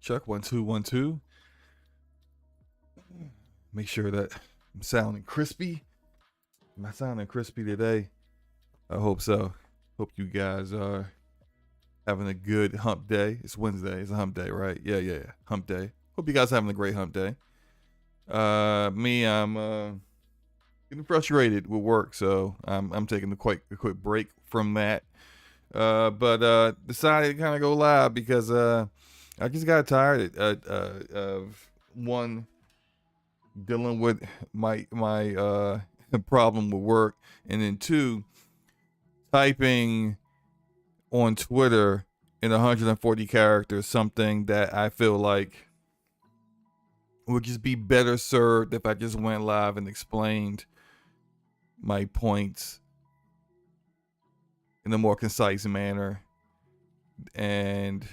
Check 1 2 1 2. Make sure that I'm sounding crispy. Am I sounding crispy today? I hope so. Hope you guys are having a good hump day. It's Wednesday. It's a hump day, right? Yeah. Hump day. Hope you guys are having a great hump day. I'm getting frustrated with work, so I'm taking a quick break from that. But decided to kind of go live because I just got tired of one, dealing with my problem with work, and then two, typing on Twitter in 140 characters something that I feel like would just be better served if I just went live and explained my points in a more concise manner, and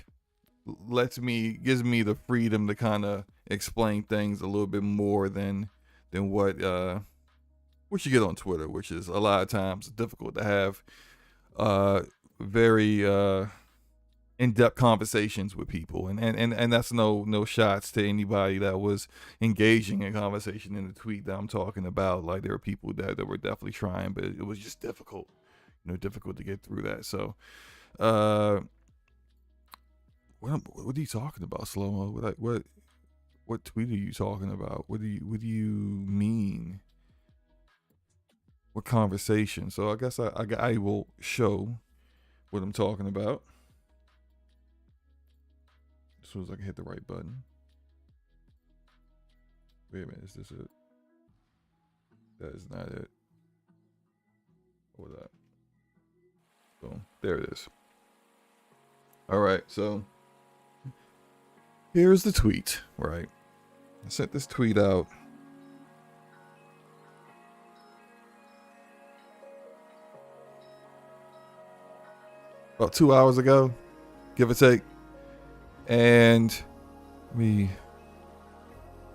gives me the freedom to kind of explain things a little bit more than what you get on Twitter, which is a lot of times difficult to have very in-depth conversations with people, and that's no shots to anybody that was engaging in conversation in the tweet that I'm talking about. Like, there were people that were definitely trying, but it was just difficult, difficult to get through that. So what are you talking about, SloMo? What tweet are you talking about? What do you mean? What conversation? So I guess I will show what I'm talking about as soon as I can hit the right button. Wait a minute, is this it? That is not it. Or that. Boom. There it is. All right, so here's the tweet, right? I sent this tweet out about 2 hours ago, give or take. And let me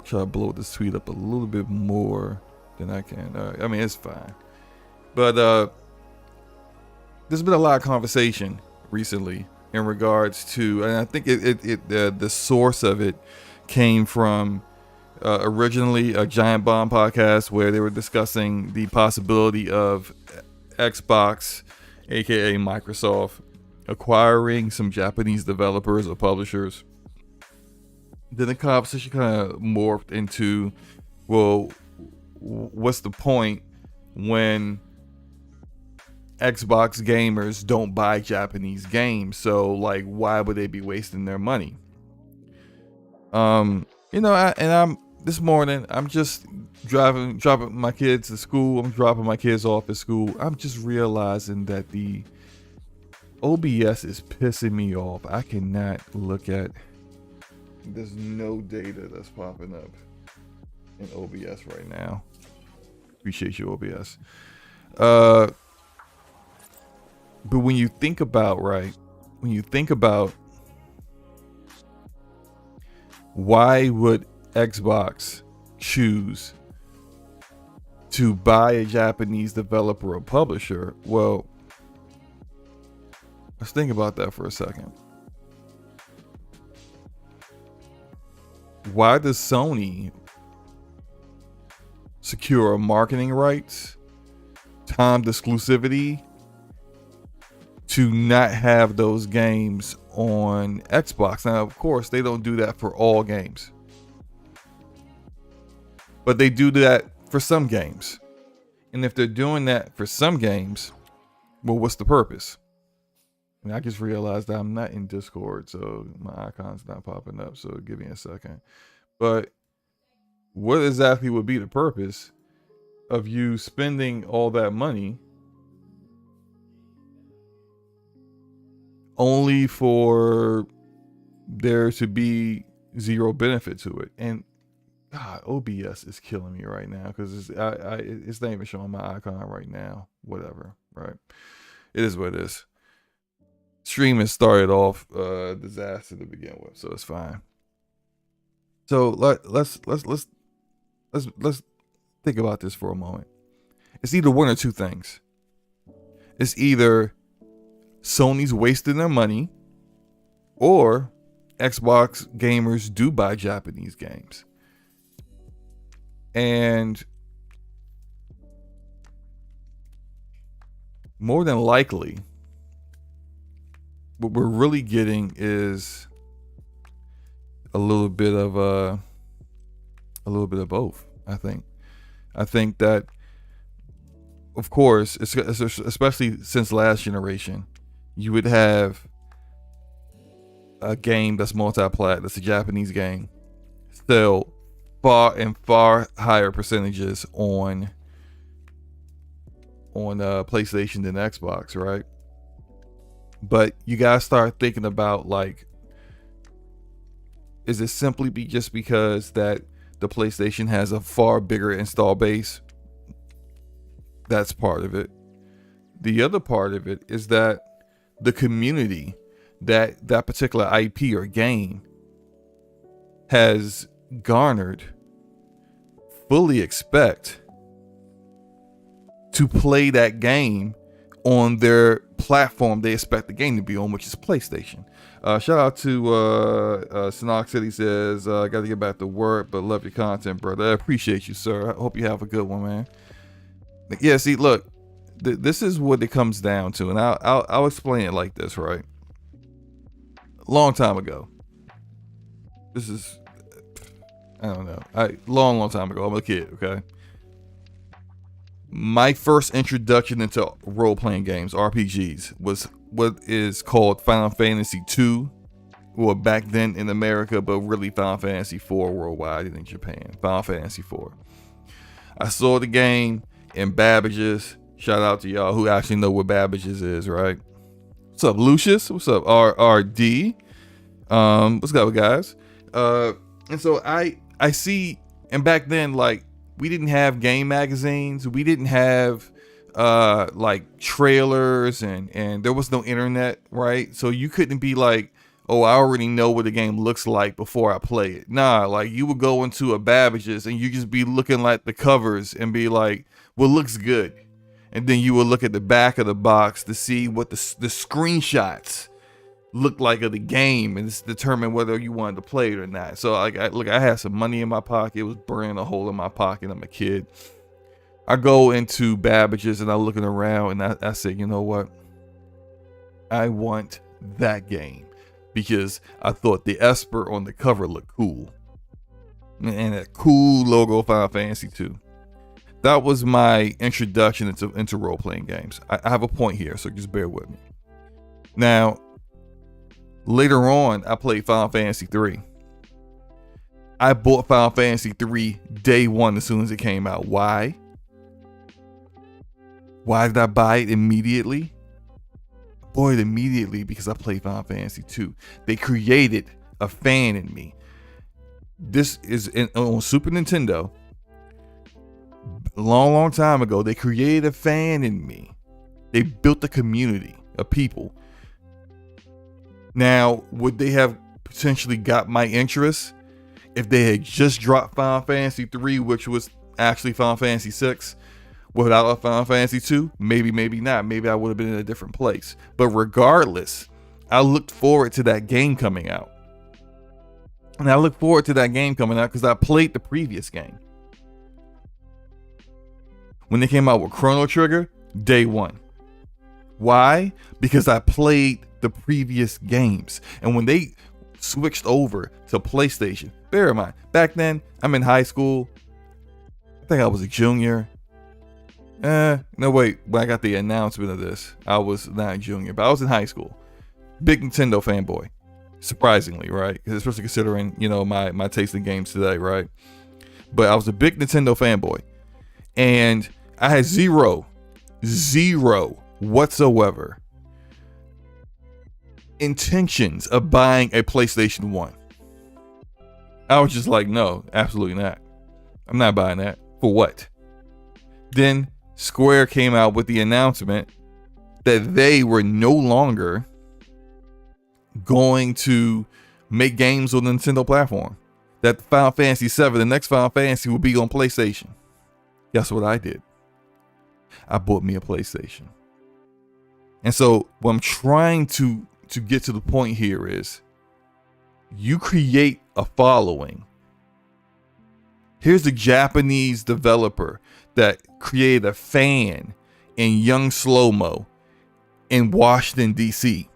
try to blow this tweet up a little bit more than I can. I mean, it's fine. But there's been a lot of conversation recently in regards to, and I think the source of it came from originally a Giant Bomb podcast where they were discussing the possibility of Xbox, aka Microsoft, acquiring some Japanese developers or publishers. Then the conversation kind of morphed into, well, what's the point when Xbox gamers don't buy Japanese games? So, like, why would they be wasting their money? This morning, I'm just dropping my kids to school. I'm dropping my kids off at school. I'm just realizing that the OBS is pissing me off. I cannot look at. There's no data that's popping up in OBS right now. Appreciate you, OBS. But when you think about, why would Xbox choose to buy a Japanese developer or publisher? Well, let's think about that for a second. Why does Sony secure marketing rights, timed exclusivity, to not have those games on Xbox? Now, of course, they don't do that for all games, but they do that for some games. And if they're doing that for some games, well, what's the purpose? And I just realized that I'm not in Discord, so my icon's not popping up. So give me a second. But what exactly would be the purpose of you spending all that money only for there to be zero benefit to it? And God, OBS is killing me right now because it's not even showing my icon right now. Whatever, right? It is what it is. Stream has started off disaster to begin with, so it's fine. So let's think about this for a moment. It's either one or two things. It's either Sony's wasting their money, or Xbox gamers do buy Japanese games. And more than likely, what we're really getting is a little bit of both. I think that, of course, especially since last generation, you would have a game that's multi-plat, that's a Japanese game, sell far higher percentages on PlayStation than Xbox, right? But you gotta start thinking about, like, is it simply just because that the PlayStation has a far bigger install base? That's part of it. The other part of it is that the community that particular IP or game has garnered fully expect to play that game on their platform they expect the game to be on, which is PlayStation. Shout out to Sanox City says, got to get back to work, but love your content, brother. I appreciate you, sir. I hope you have a good one, man. Yeah, see, look, this is what it comes down to, and I'll explain it like this, right? Long time ago. This is, I don't know. Long time ago. I'm a kid, okay? My first introduction into role-playing games, RPGs, was what is called Final Fantasy II. Well, back then in America, but really Final Fantasy IV worldwide and in Japan. Final Fantasy IV. I saw the game in Babbage's. Shout out to y'all who actually know what Babbage's is, right? What's up, Lucius? What's up, RRD? What's up, guys? And so I see, and back then, like, we didn't have game magazines. We didn't have like trailers, and there was no internet, right? So you couldn't be like, oh, I already know what the game looks like before I play it. Nah, like, you would go into a Babbage's and you just be looking at the covers and be like, well, looks good. And then you would look at the back of the box to see what the screenshots looked like of the game, and it's determine whether you wanted to play it or not. So like, I had some money in my pocket. It was burning a hole in my pocket. I'm a kid. I go into Babbage's and I'm looking around, and I said, you know what? I want that game, because I thought the Esper on the cover looked cool, and that cool logo of Final Fantasy II. That was my introduction into role-playing games. I have a point here, so just bear with me. Now, later on, I played Final Fantasy III. I bought Final Fantasy III day one as soon as it came out. Why? Why did I buy it immediately? I bought it immediately because I played Final Fantasy II. They created a fan in me. This is on Super Nintendo. Long time ago, they created a fan in me. They built a community of people. Now, would they have potentially got my interest if they had just dropped Final Fantasy III, which was actually Final Fantasy VI, without a Final Fantasy II? Maybe, maybe not. Maybe I would have been in a different place. But regardless, I looked forward to that game coming out. And I look forward to that game coming out because I played the previous game. When they came out with Chrono Trigger, day one. Why? Because I played the previous games. And when they switched over to PlayStation, bear in mind, back then, I'm in high school. I think I was a junior. No, wait. When I got the announcement of this, I was not a junior, but I was in high school. Big Nintendo fanboy. Surprisingly, right? Especially considering, you know, my taste in games today, right? But I was a big Nintendo fanboy. And I had zero whatsoever intentions of buying a PlayStation 1. I was just like, no, absolutely not. I'm not buying that. For what? Then Square came out with the announcement that they were no longer going to make games on the Nintendo platform. That Final Fantasy VII, the next Final Fantasy, will be on PlayStation. Guess what I did? I bought me a PlayStation. And so what I'm trying to get to the point here is, You create a following. Here's a Japanese developer that created a fan in young SloMo in Washington, D.C.,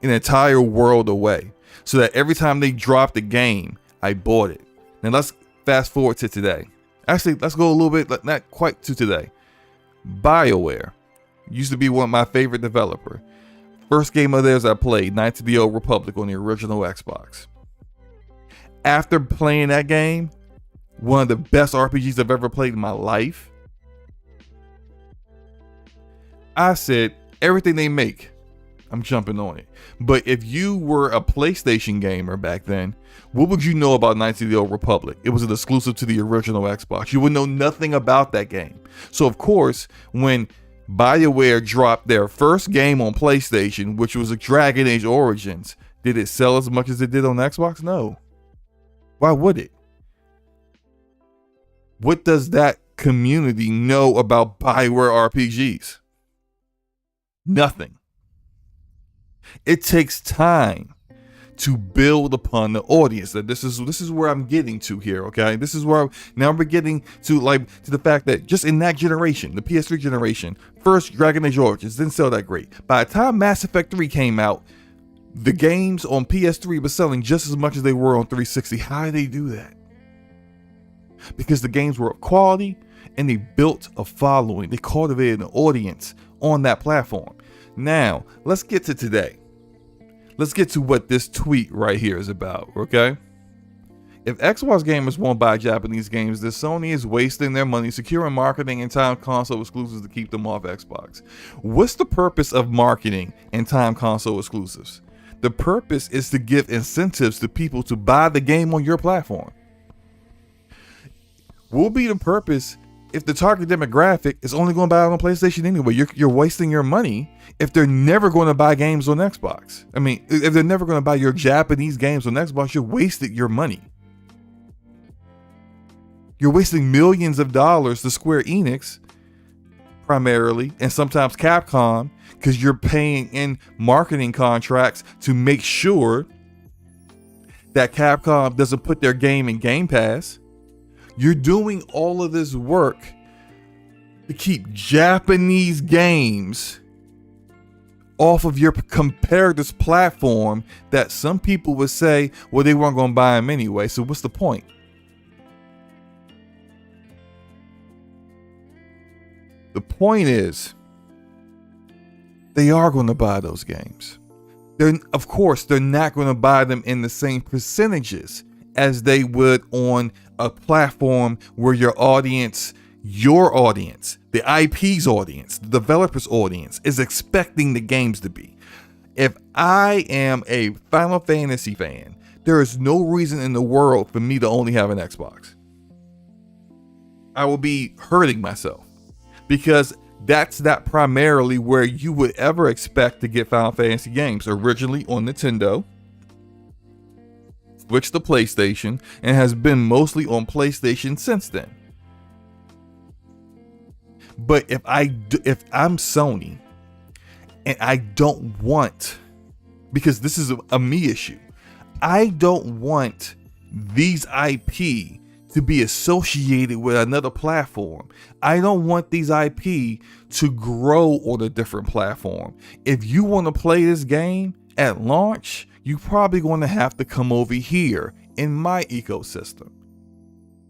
an entire world away, so that every time they dropped a game, I bought it. Now let's fast forward to today. Actually, let's go a little bit, not quite to today. BioWare used to be one of my favorite developers. First game of theirs I played, Knights of the Old Republic on the original Xbox. After playing that game, one of the best RPGs I've ever played in my life, I said, everything they make, I'm jumping on it. But if you were a PlayStation gamer back then, what would you know about Knights of the Old Republic? It was an exclusive to the original Xbox. You would know nothing about that game. So of course, when BioWare dropped their first game on PlayStation, which was a Dragon Age Origins, did it sell as much as it did on Xbox? No. Why would it? What does that community know about BioWare RPGs? Nothing. It takes time to build upon the audience. That this is where I'm getting to here, okay? This is where now we're getting to the fact that just in that generation, the PS3 generation, first Dragon Age Origins didn't sell that great. By the time Mass Effect 3 came out, the games on PS3 were selling just as much as they were on 360. How did they do that? Because the games were of quality and they built a following. They cultivated an audience on that platform. Now, let's get to today. Let's get to what this tweet right here is about, okay? If Xbox gamers won't buy Japanese games, then Sony is wasting their money securing marketing and time console exclusives to keep them off Xbox. What's the purpose of marketing and time console exclusives? The purpose is to give incentives to people to buy the game on your platform. What will be the purpose if the target demographic is only going to buy it on PlayStation anyway? You're wasting your money if they're never going to buy games on Xbox. I mean, if they're never going to buy your Japanese games on Xbox, you're wasting your money. You're wasting millions of dollars to Square Enix, primarily, and sometimes Capcom, because you're paying in marketing contracts to make sure that Capcom doesn't put their game in Game Pass. You're doing all of this work to keep Japanese games off of your competitors' platform that some people would say, well, they weren't going to buy them anyway. So what's the point? The point is, they are going to buy those games. Of course, they're not going to buy them in the same percentages as they would on a platform where your audience, the IP's audience, the developer's audience is expecting the games to be. If I am a Final Fantasy fan, there is no reason in the world for me to only have an Xbox. I will be hurting myself because that's not primarily where you would ever expect to get Final Fantasy games. Originally on Nintendo, switched to PlayStation, and has been mostly on PlayStation since then. But if I'm Sony and I don't want, because this is a me issue, I don't want these IP to be associated with another platform. I don't want these IP to grow on a different platform. If you want to play this game at launch, you're probably going to have to come over here in my ecosystem.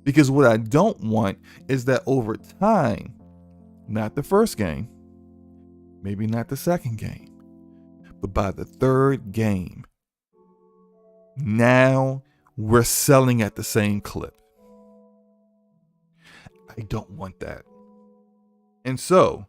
Because what I don't want is that over time, not the first game, maybe not the second game, but by the third game, now we're selling at the same clip. I don't want that. And so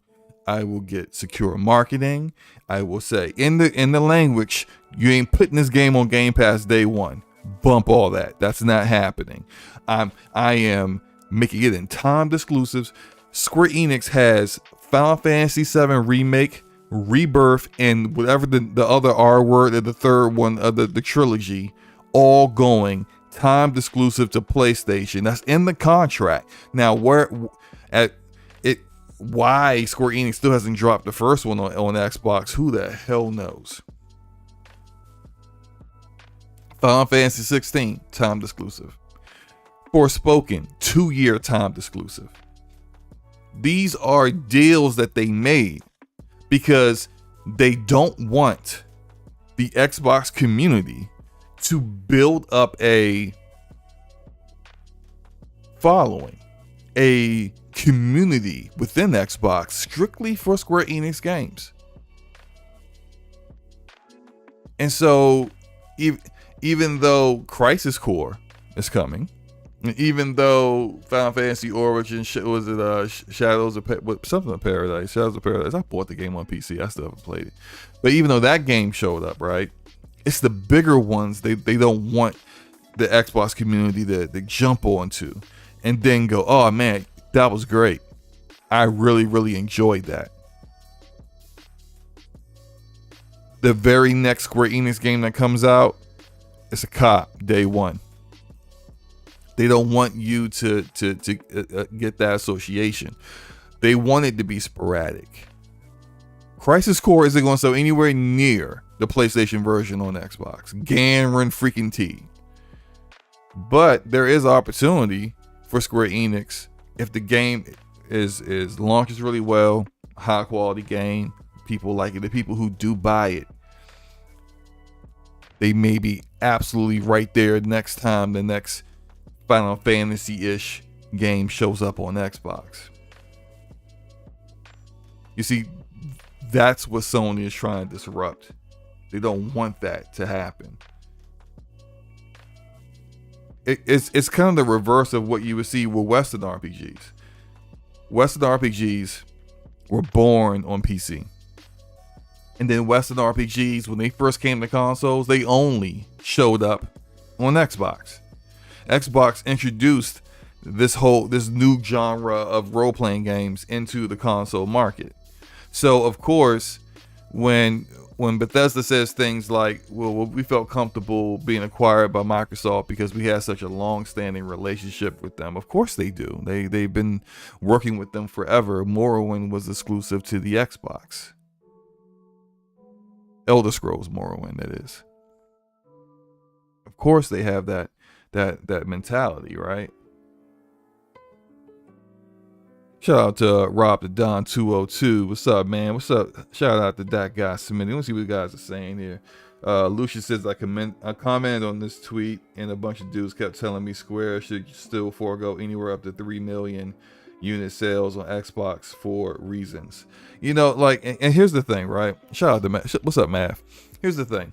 I will get secure marketing. I will say in the language, you ain't putting this game on Game Pass day one. Bump all that. That's not happening. I am making it in timed exclusives. Square Enix has Final Fantasy VII Remake, Rebirth, and whatever the other R word, or the third one of the trilogy, all going timed exclusive to PlayStation. That's in the contract. Now, why Square Enix still hasn't dropped the first one on Xbox, who the hell knows? Final Fantasy 16, timed exclusive. Forspoken, 2-year timed exclusive. These are deals that they made because they don't want the Xbox community to build up a following, a community within Xbox strictly for Square Enix games. And so even though Crisis Core is coming, even though Final Fantasy Origin Shadows of Paradise, I bought the game on PC, I still haven't played it. But even though that game showed up, right, it's the bigger ones they don't want the Xbox community to jump onto and then go, oh man, that was great. I really enjoyed that. The very next Square Enix game that comes out, it's a cop day one. They don't want you to get that association. They want it to be sporadic. Crisis Core isn't going to sell anywhere near the PlayStation version on Xbox. Guaranteed. But there is opportunity for Square Enix if the game is launches really well, high quality game, people like it, the people who do buy it, they may be absolutely right there next time the next Final Fantasy-ish game shows up on Xbox. You see, that's what Sony is trying to disrupt. They don't want that to happen. It's kind of the reverse of what you would see with Western RPGs. Western RPGs were born on PC. And then Western RPGs, when they first came to consoles, they only showed up on Xbox. Xbox introduced this new genre of role-playing games into the console market. So of course, when Bethesda says things like, well, we felt comfortable being acquired by Microsoft because we had such a long-standing relationship with them. Of course they do. They've been working with them forever. Morrowind was exclusive to the Xbox. Elder Scrolls Morrowind, that is. Of course they have that mentality, right? Shout out to Rob the Don 202. What's up, man? What's up? Shout out to that guy submitting. Let's see what you guys are saying here. Lucius says I commented on this tweet and a bunch of dudes kept telling me Square should still forego anywhere up to 3 million unit sales on Xbox for reasons. You know, like, and here's the thing, right? Shout out to Matt. What's up, Math? Here's the thing.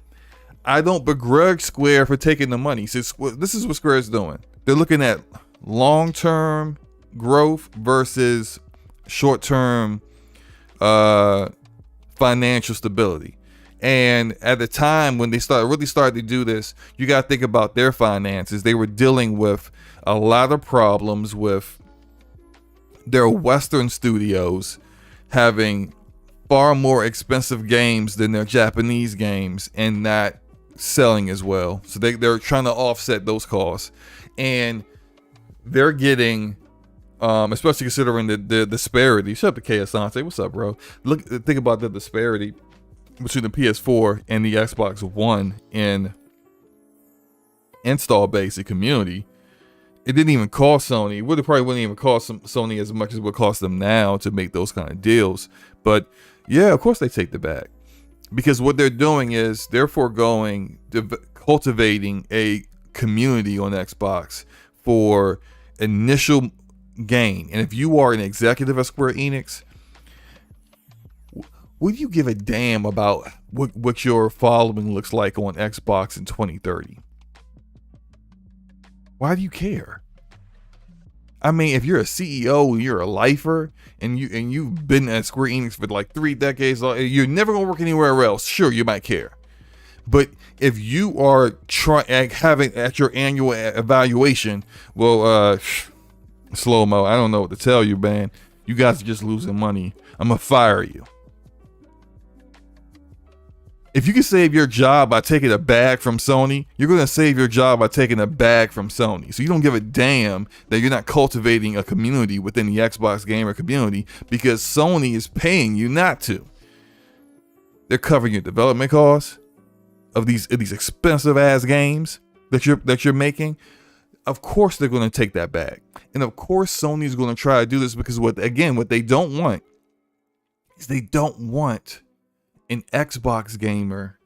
I don't begrudge Square for taking the money. So this is what Square is doing. They're looking at long-term growth versus short-term financial stability. And at the time when they really started to do this, you got to think about their finances. They were dealing with a lot of problems with their Western studios having far more expensive games than their Japanese games and not selling as well. So they're trying to offset those costs. And they're getting, especially considering the disparity. Shut up to KSante. What's up, bro? Think about the disparity between the PS4 and the Xbox One in install base and community. It didn't even cost Sony. It probably wouldn't even cost Sony as much as it would cost them now to make those kind of deals. But yeah, of course they take the bag. Because what they're doing is they're foregoing cultivating a community on Xbox for initial gain. And if you are an executive at Square Enix, would you give a damn about what your following looks like on Xbox in 2030? Why do you care? I mean, if you're a CEO, you're a lifer, and you've been at Square Enix for like 3 decades, you're never gonna work anywhere else. Sure, you might care, but if you are having at your annual evaluation, well, SloMo, I don't know what to tell you, man. You guys are just losing money. I'm gonna fire you. If you can save your job by taking a bag from Sony, you're going to save your job by taking a bag from Sony. So you don't give a damn that you're not cultivating a community within the Xbox gamer community because Sony is paying you not to. They're covering your development costs. of these expensive ass games that you're making, of course they're going to take that back. And of course Sony's going to try to do this because what they don't want is they don't want an Xbox gamer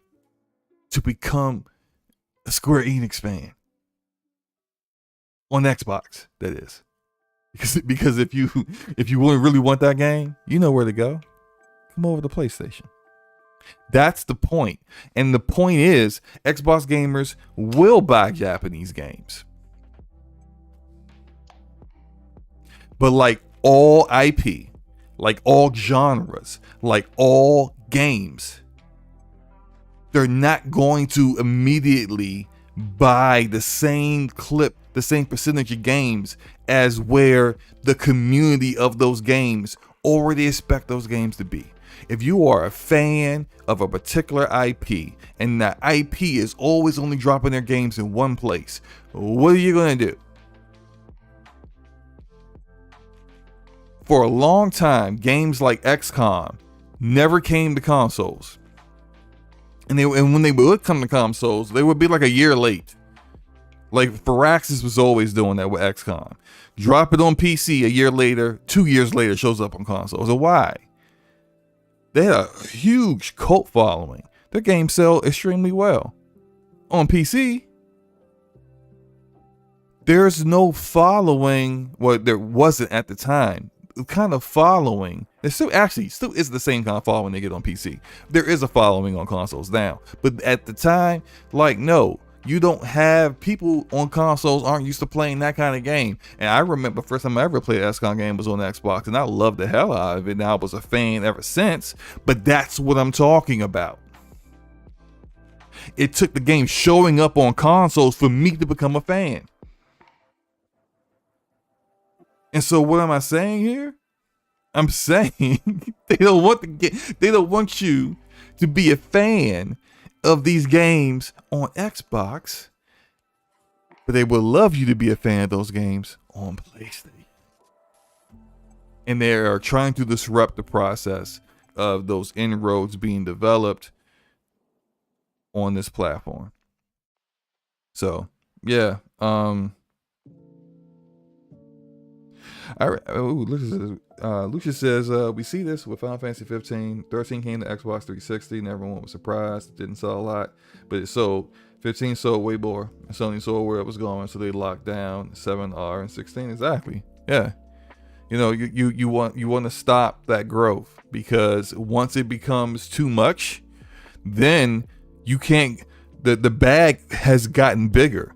to become a Square Enix fan. On Xbox, that is. Because if you really want that game, you know where to go. Come over to PlayStation. That's the point. And the point is, Xbox gamers will buy Japanese games. But like all IP, like all genres, like all games, they're not going to immediately buy the same clip, the same percentage of games as where the community of those games already expect those games to be. If you are a fan of a particular IP and that IP is always only dropping their games in one place, what are you going to do? For a long time, games like XCOM never came to consoles. And when they would come to consoles, they would be like a year late. Like Firaxis was always doing that with XCOM. Drop it on PC a year later, 2 years later, it shows up on consoles. So why? They had a huge cult following. Their games sell extremely well. On PC, there's no following. Well, there wasn't at the time. The kind of following, it still is the same kind of following they get on PC. There is a following on consoles now. But at the time, like, no, you don't have people on consoles aren't used to playing that kind of game. And I remember the first time I ever played an XCOM game was on Xbox, and I loved the hell out of it. And I was a fan ever since. But that's what I'm talking about. It took the game showing up on consoles for me to become a fan. And so what am I saying here? I'm saying they don't want you to be a fan of these games on Xbox, but they would love you to be a fan of those games on PlayStation. And they are trying to disrupt the process of those inroads being developed on this platform. So, yeah. Lucius says, we see this with Final Fantasy 15. 13 came to Xbox 360 and everyone was surprised. It didn't sell a lot, but it sold. 15 sold way more. Sony saw where it was going, so they locked down 7R and 16. Exactly. Yeah. You know, you want to stop that growth, because once it becomes too much, then you can't. The bag has gotten bigger.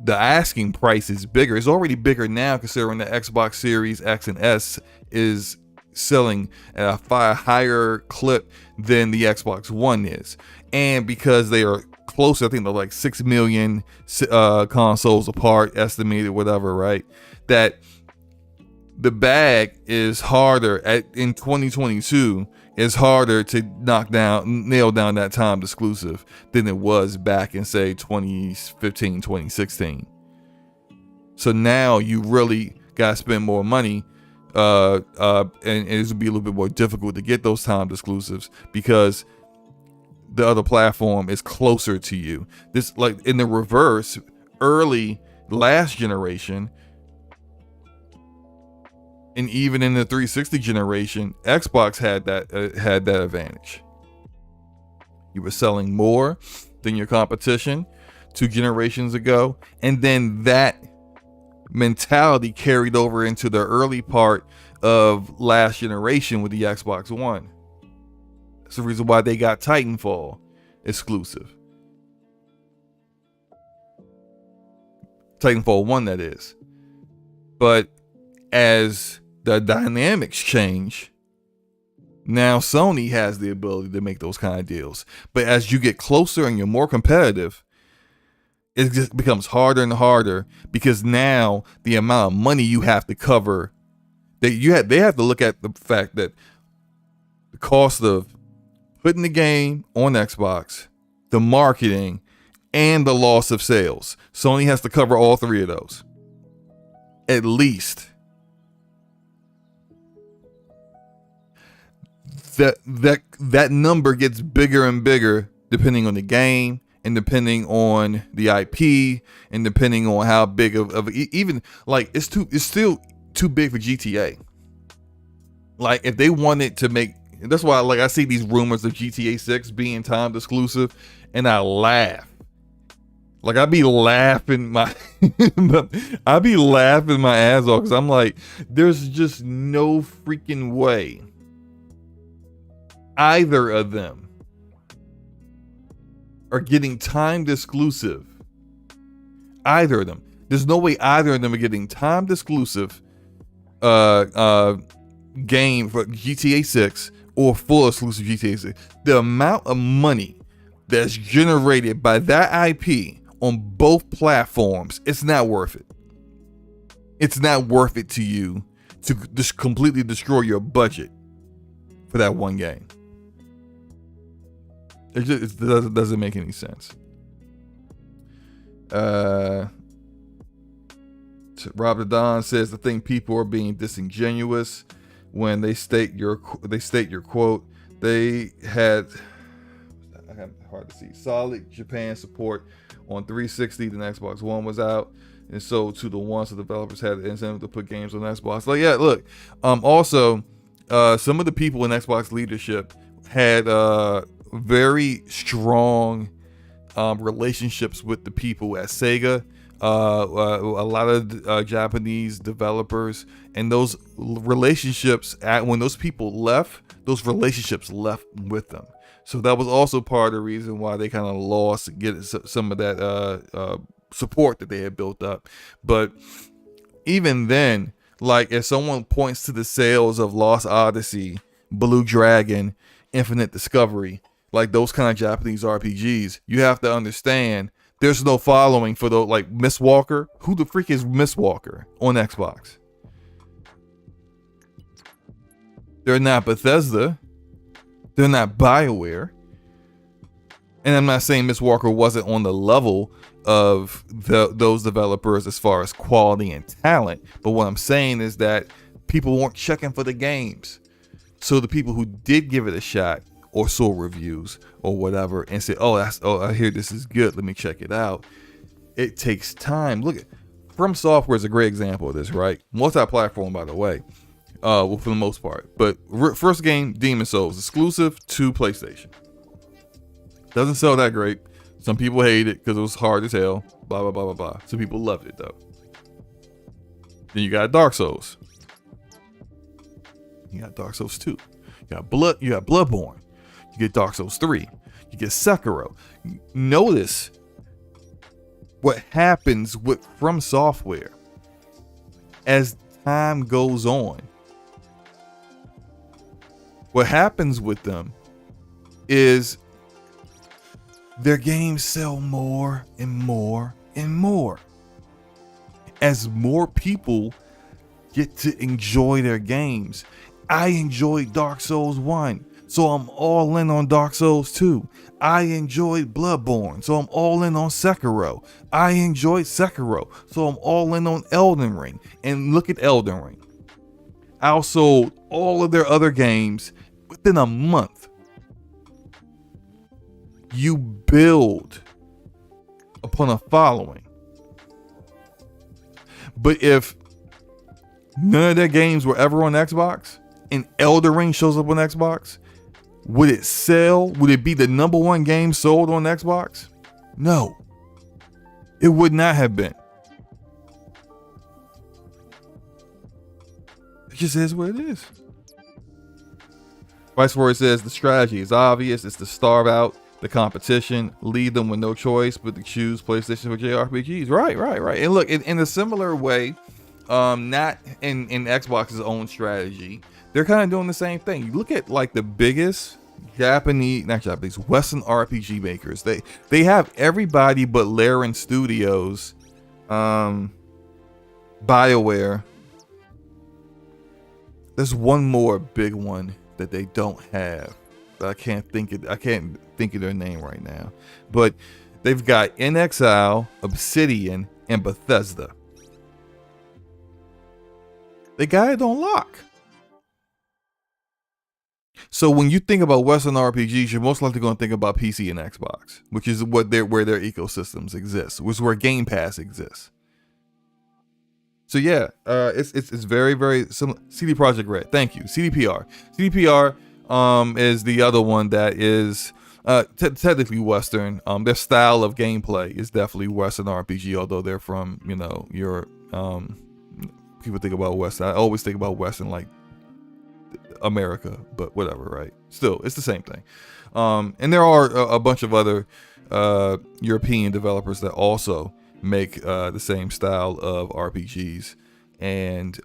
The asking price is bigger. It's already bigger now, considering the Xbox Series X and S is selling at a far higher clip than the Xbox One is. And because they are close, I think they're like 6 million consoles apart, estimated, whatever, right? That the bag is harder in 2022. It's harder to nail down that timed exclusive than it was back in, say, 2015, 2016. So now you really gotta spend more money, and it's gonna be a little bit more difficult to get those timed exclusives because the other platform is closer to you. This, like in the reverse, early last generation, and even in the 360 generation, Xbox had that advantage. You were selling more than your competition 2 generations ago, and then that mentality carried over into the early part of last generation with the Xbox One. That's the reason why they got Titanfall exclusive. Titanfall 1, that is. But as the dynamics change, now Sony has the ability to make those kind of deals. But as you get closer and you're more competitive, it just becomes harder and harder, because now the amount of money you have to cover, they have to look at the fact that the cost of putting the game on Xbox, the marketing, and the loss of sales. Sony has to cover all 3 of those, at least. That number gets bigger and bigger depending on the game and depending on the IP and depending on how big even like it's still too big for GTA. Like if they wanted to make, that's why like I see these rumors of GTA 6 being timed exclusive and I laugh. Like I be laughing my I be laughing my ass off because I'm like, there's just no freaking way either of them are getting timed exclusive. Either of them. There's no way either of them are getting timed exclusive game for GTA 6 or full exclusive GTA 6. The amount of money that's generated by that IP on both platforms, it's not worth it. It's not worth it to you to just completely destroy your budget for that one game. It doesn't make any sense. Rob the Don says, I think people are being disingenuous when they state your quote. They had, I have hard to see, solid Japan support on 360. Then Xbox One was out, and so to the ones the developers had the incentive to put games on Xbox. Like, yeah, look. Also, some of the people in Xbox leadership had very strong relationships with the people at Sega. A lot of Japanese developers, and those relationships, when those people left, those relationships left with them. So that was also part of the reason why they kind of lost some of that support that they had built up. But even then, like if someone points to the sales of Lost Odyssey, Blue Dragon, Infinite Discovery, like those kind of Japanese RPGs, you have to understand there's no following for those, like Miss Walker. Who the freak is Miss Walker on Xbox? They're not Bethesda. They're not BioWare. And I'm not saying Miss Walker wasn't on the level of those developers as far as quality and talent. But what I'm saying is that people weren't checking for the games. So the people who did give it a shot or saw reviews or whatever and said, oh, I hear this is good, let me check it out. It takes time. Look at From Software is a great example of this, right? Multi-platform, by the way, well, for the most part. But first game, Demon Souls, exclusive to PlayStation. Doesn't sell that great. Some people hate it because it was hard as hell. Blah, blah, blah, blah, blah. Some people loved it, though. Then you got Dark Souls. You got Dark Souls 2. You got Bloodborne. You get Dark Souls 3. You get Sekiro. Notice what happens with From Software as time goes on. What happens with them is their games sell more and more and more. As more people get to enjoy their games. I enjoyed Dark Souls 1. So I'm all in on Dark Souls 2. I enjoyed Bloodborne, so I'm all in on Sekiro. I enjoyed Sekiro, so I'm all in on Elden Ring. And look at Elden Ring. I sold all of their other games within a month. You build upon a following. But if none of their games were ever on Xbox and Elden Ring shows up on Xbox, would it sell? Would it be the number one game sold on Xbox? No. It would not have been. It just is what it is. Vice Lord says the strategy is obvious. It's to starve out the competition, leave them with no choice but to choose PlayStation for JRPGs. Right. And look, in a similar way, not in Xbox's own strategy, they're kind of doing the same thing. You look at like the biggest Western RPG makers. They have everybody but Larian Studios, BioWare. There's one more big one that they don't have. I can't think of their name right now. But they've got inXile, Obsidian, and Bethesda. They got it on lock. So when you think about Western RPGs, you're most likely going to think about PC and Xbox, which is where their ecosystems exist, which is where Game Pass exists. So yeah, it's very very similar. CD Projekt Red, thank you. CDPR, is the other one that is technically Western. Their style of gameplay is definitely Western RPG, although they're from Europe. People think about Western. I always think about Western like America, but whatever, right? Still, it's the same thing. And there are a bunch of other European developers that also make the same style of RPGs, and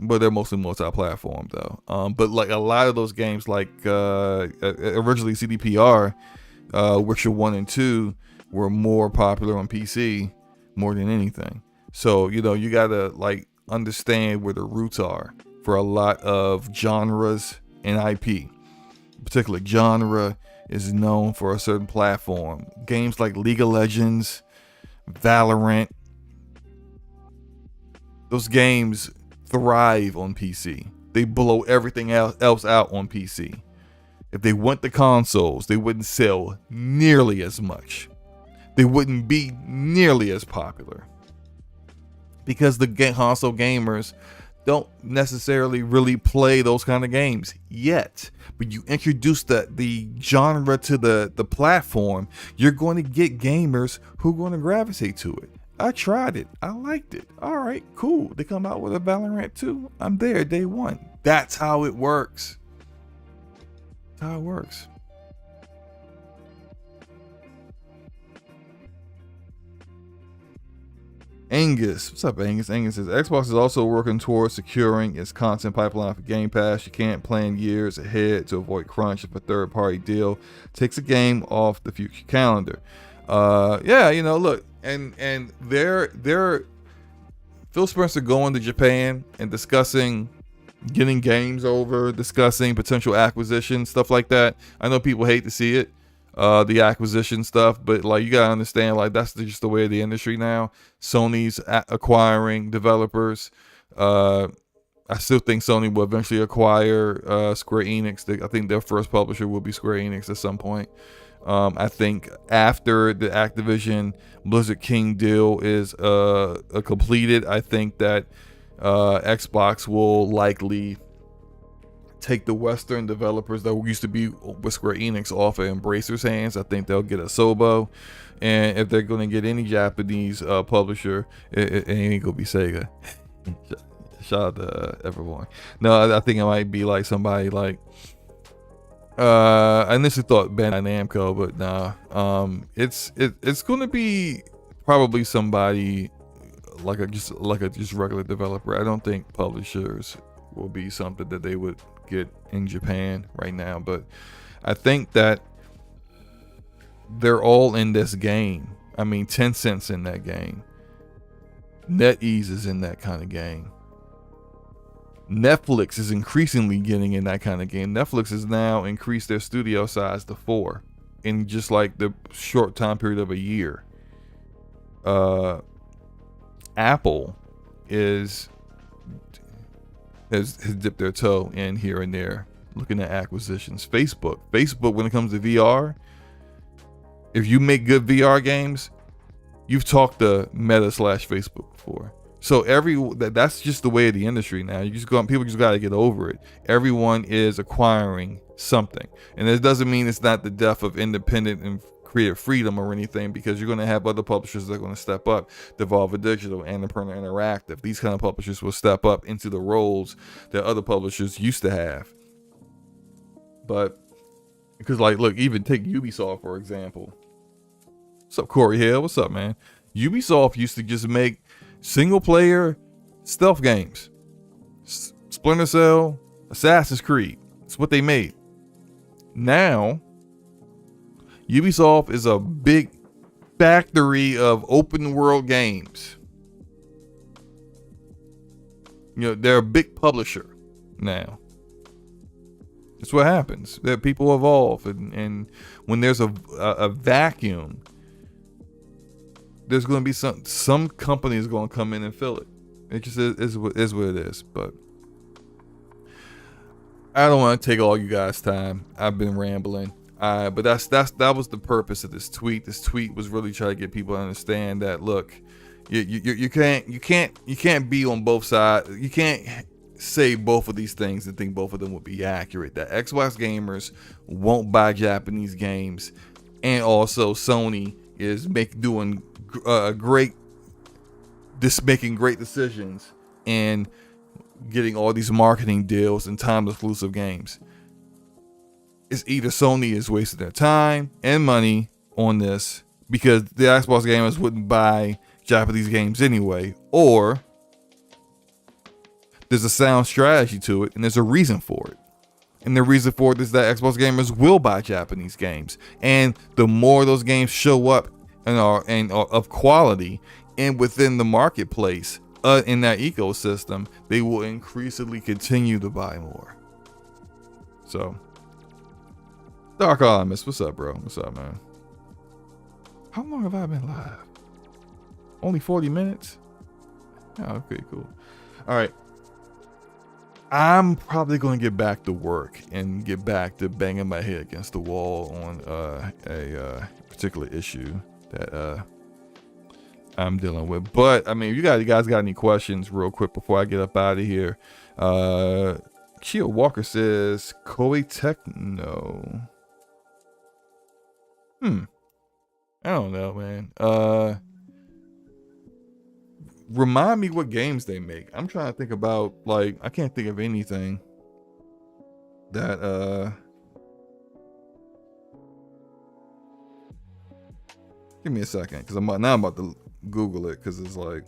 but they're mostly multi-platform though. But like a lot of those games, like originally CDPR, Witcher 1 and 2 were more popular on PC more than anything. So you gotta like understand where the roots are for a lot of genres and IP. A particular genre is known for a certain platform. Games like League of Legends, Valorant, those games thrive on PC. They blow everything else out on PC. If they went to consoles, they wouldn't sell nearly as much. They wouldn't be nearly as popular, because the console gamers don't necessarily really play those kind of games yet. But you introduce the genre to the platform, you're going to get gamers who are going to gravitate to it. I tried it. I liked it. All right, cool. They come out with a Valorant 2. I'm there day one. That's how it works. That's how it works. Angus, what's up, Angus? Angus says Xbox is also working towards securing its content pipeline for Game Pass. You can't plan years ahead to avoid crunch if a third-party deal takes a game off the future calendar. Yeah, look, and they're Phil Spencer going to Japan and discussing getting games over, discussing potential acquisition, stuff like that. I know people hate to see it. The acquisition stuff, but like you gotta understand, like that's just the way of the industry now. Sony's acquiring developers. I still think Sony will eventually acquire Square Enix. I think their first publisher will be Square Enix at some point. I think after the Activision Blizzard King deal is completed, I think that Xbox will likely take the Western developers that used to be with Square Enix off of Embracer's hands. I think they'll get a SloMo, and if they're going to get any Japanese publisher, it ain't gonna be Sega. Shout out to everyone. No, I think it might be like somebody like I initially thought Bandai Namco, but nah. It's gonna be probably somebody like a just regular developer. I don't think publishers will be something that they would get in Japan right now, but I think that they're all in this game. I mean, Tencent's in that game. NetEase is in that kind of game. Netflix is increasingly getting in that kind of game. Netflix has now increased their studio size to 4 in just like the short time period of a year. Apple has dipped their toe in here and there, looking at acquisitions. Facebook, when it comes to VR, if you make good VR games, you've talked to Meta/Facebook before. So that's just the way of the industry now. People just got to get over it. Everyone is acquiring something, and it doesn't mean it's not the death of independent and creative freedom or anything, because you're going to have other publishers that are going to step up. Devolver Digital, Annapurna Interactive, these kind of publishers will step up into the roles that other publishers used to have. But because look, even take Ubisoft for example. What's up, Corey Hill? What's up, man? Ubisoft used to just make single player stealth games. Splinter Cell, Assassin's Creed, it's what they made. Now Ubisoft is a big factory of open world games. They're a big publisher now. That's what happens. That people evolve, and when there's a vacuum, there's going to be some company is going to come in and fill it. It just is what it is. But I don't want to take all you guys' time. I've been rambling. But that was the purpose of this tweet. This tweet was really trying to get people to understand that, look, you can't be on both sides. You can't say both of these things and think both of them would be accurate. That Xbox gamers won't buy Japanese games, and also Sony is making great decisions and getting all these marketing deals and time exclusive games. It's either Sony is wasting their time and money on this because the Xbox gamers wouldn't buy Japanese games anyway, or there's a sound strategy to it and there's a reason for it. And the reason for it is that Xbox gamers will buy Japanese games, and the more those games show up and are of quality and within the marketplace, in that ecosystem, they will increasingly continue to buy more. So, Dark Alchemist, what's up, bro? What's up, man? How long have I been live? Only 40 minutes? Oh, okay, cool. All right. I'm probably going to get back to work and get back to banging my head against the wall on a particular issue that I'm dealing with. But I mean, you guys got any questions real quick before I get up out of here? Chia Walker says Koei Techno. I don't know, man. Remind me what games they make. I'm trying to think about, like, I can't think of anything that give me a second, because I'm about to Google it, because it's like,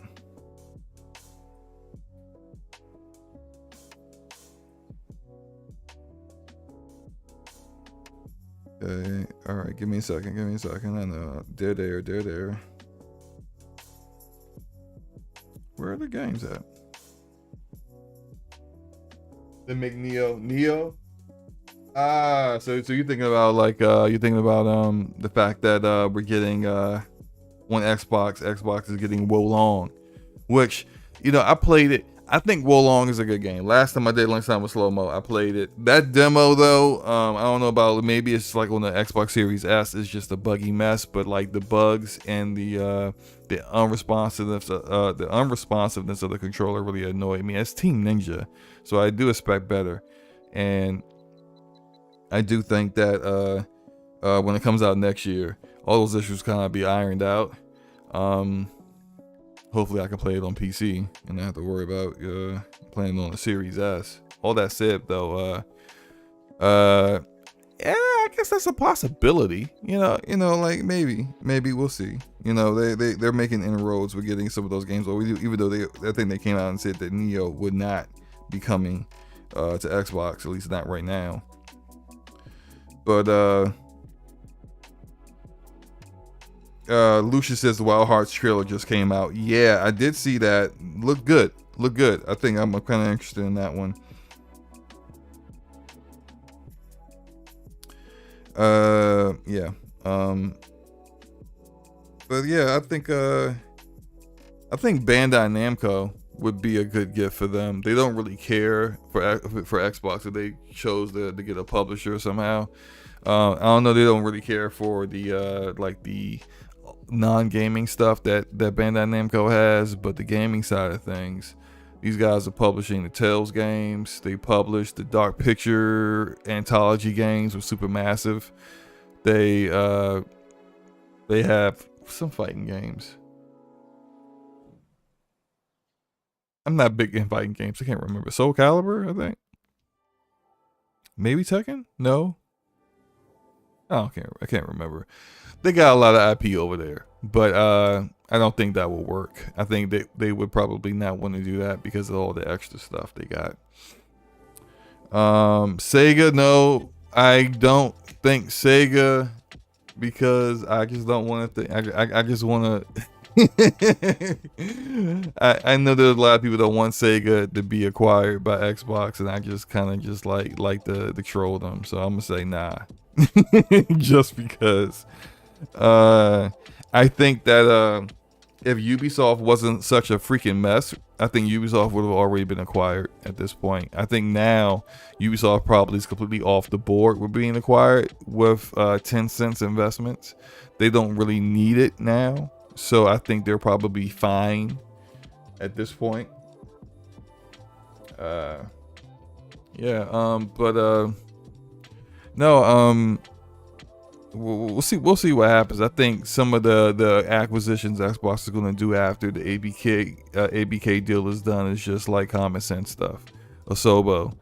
okay, all right, give me a second. I know they're there. Where are the games at? They make Neo. So you're thinking about, like, the fact that we're getting on Xbox is getting Wolong, which, I played it. I think Wolong is a good game. Last time I did lunchtime with SloMo, I played it. That demo though, I don't know about, maybe it's like on the Xbox Series S, it's just a buggy mess, but like the bugs and the unresponsiveness of the controller really annoyed me. It's Team Ninja, so I do expect better, and I do think that when it comes out next year, all those issues kind of be ironed out. Hopefully I can play it on PC and not have to worry about playing it on the Series S. All that said, though, yeah, I guess that's a possibility. Like maybe we'll see. They're making inroads with getting some of those games. Even though I think they came out and said that Neo would not be coming to Xbox, at least not right now. But Lucius says the Wild Hearts trailer just came out. Yeah, I did see that. Look good. I think I'm kind of interested in that one. Yeah. But yeah, I think Bandai Namco would be a good gift for them. They don't really care for Xbox if they chose to get a publisher somehow. I don't know. They don't really care for the like the non-gaming stuff that Bandai Namco has, but the gaming side of things, these guys are publishing the Tales games. They published the Dark Picture anthology games with Supermassive. They have some fighting games. I'm not big in fighting games. I can't remember. Soul Calibur, I think. Maybe Tekken? No. I can't remember. They got a lot of IP over there, but I don't think that will work. I think they would probably not want to do that because of all the extra stuff they got. Sega, no, I don't think Sega, because I just don't want to. I just want to. I know there's a lot of people that want Sega to be acquired by Xbox, and I just kind of just like to troll them. So I'm gonna say nah, just because. I think that if Ubisoft wasn't such a freaking mess, I think Ubisoft would have already been acquired at this point. I think now Ubisoft probably is completely off the board with being acquired with Tencent's investments. They don't really need it now, so I think they're probably fine at this point. We'll see what happens. I think some of the acquisitions Xbox is going to do after the ABK deal is done is just like common sense stuff. SloMo,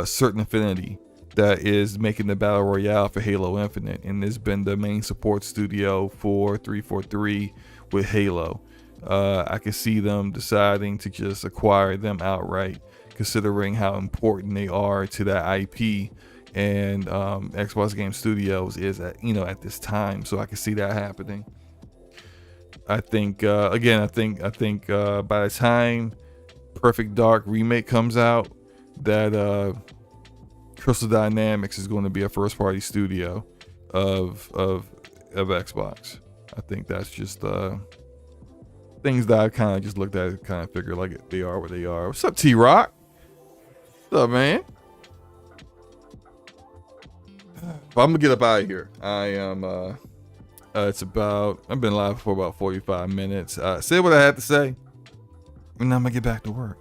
Certain Affinity, that is making the battle royale for Halo Infinite, and has been the main support studio for 343 with Halo. I can see them deciding to just acquire them outright, considering how important they are to that IP and Xbox Game Studios is at this time. So I can see that happening. I think by the time Perfect Dark Remake comes out, that Crystal Dynamics is going to be a first party studio of Xbox. I think that's just things that I kind of just looked at and kind of figured like they are what they are. What's up, T-Rock? What's up, man? But I'm gonna get up out of here. I am I've been live for about 45 minutes. Say what I had to say, and I'm gonna get back to work.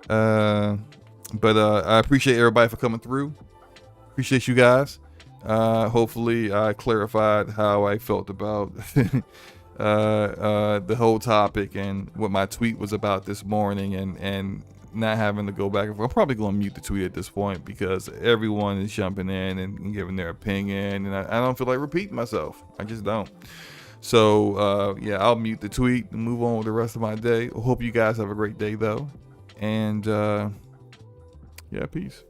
But I appreciate everybody for coming through. Appreciate you guys. Hopefully I clarified how I felt about the whole topic and what my tweet was about this morning, and not having to go back and forth. I'm probably going to mute the tweet at this point because everyone is jumping in and giving their opinion, and I don't feel like repeating myself. I just don't. So yeah, I'll mute the tweet and move on with the rest of my day. Hope you guys have a great day though, and yeah, peace.